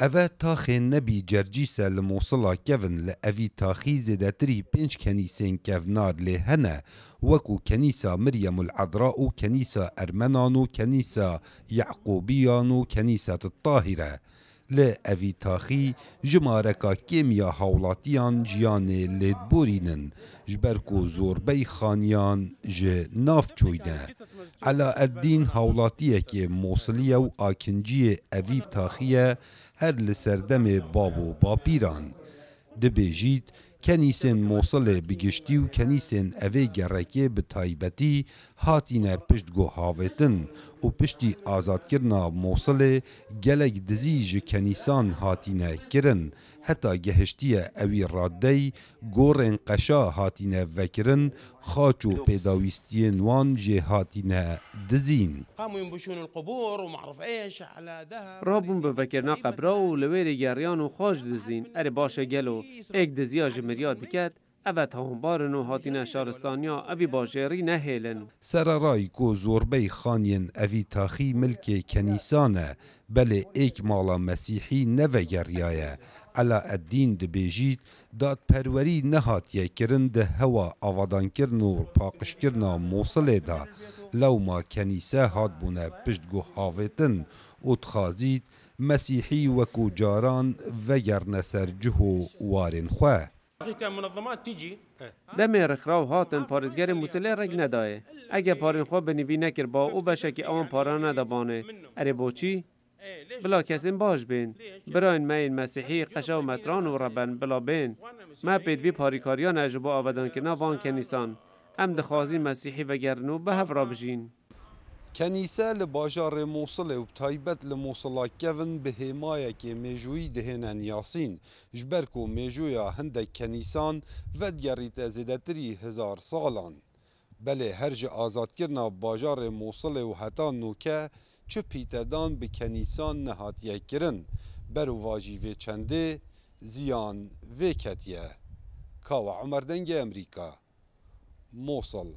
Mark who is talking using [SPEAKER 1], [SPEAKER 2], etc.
[SPEAKER 1] اوه تاخی نبی جرجیسه لموصلا کون لأوی تاخی زیدتری 5 کنیسین کونار لهنه وکو کنیسا مریم العذراء و کنیسا ارمنان و کنیسا یعقوبیان و کنیسا الطاهره لأوی تاخی جمارکا کیمیا حولاتیان جیان لیدبورینن جبرکو زوربی خانیان ناف چوینه علا الدین حولاتیه که موصلیه و آکنجی اوی تاخیه هر لسردم بابو باپیران دبیجید کنیسین موصل بگشتی و کنیسین اوی گرکه به تایبتی هاتینه پشت گو هاویتن و پشتی آزاد کرنا موصل گلک دزیج کنیسان هاتینه کرن حتی گهشتی اوی رادی گورن قشا هاتینه وکرن خاچ و پیداویستی نوان جه هاتینه دزین
[SPEAKER 2] قاموا ينبشون القبور ومعرف ايش على ذهب
[SPEAKER 3] رابون به وکرنا قبرا و لویر گریان و خاش دزین اره باشه گلو ایک دزیا جمریا دکت اوت هامبارن و هاتین شارستانیا اوی باجری نهیلن
[SPEAKER 1] سرارای کو زوربی خانین اوی تاخی ملک کنیسانه بله ایک مالا مسیحی نوگریایه علا الدین دبیجید داد پروری نهاتیه کرن ده هوا آوادان کرن و پاقش کرنا موصله دا لو ما کنیسه هات بونه پشت گو هاویتن و تخازید مسیحی وکو جاران وگرن سرجهو وارن خواه
[SPEAKER 2] كان منظمات تيجي
[SPEAKER 3] دم رخراو هاتن پارزگر موسله رگ ندایه اگه پارین خواه بنوی نکر با او بشه که آن پارا ندابانه اره بوچی؟ بلا کسین باش بین براین مین مسیحی قشا و متران و ربن بلا بین ما پیدوی پاریکاریان اجبا آودان که وان کنیسان ام دخوازی مسیحی و گرنو به هفرا بجین
[SPEAKER 1] کنیسه لباجار موصل و تایبت لموصلا کون به حمایه که میجوی دهنن یاسین جبرکو میجویا هندک کنیسان و دیاریت زیدتری 1000 سالان بله هرج آزاد کرنا باجار موصل و حتا نوکه چه پیتدان به کنیسان نهاتیه کرن برو واجی و چنده زیان و کتیه کاوا عمر دنگ امریکا موصل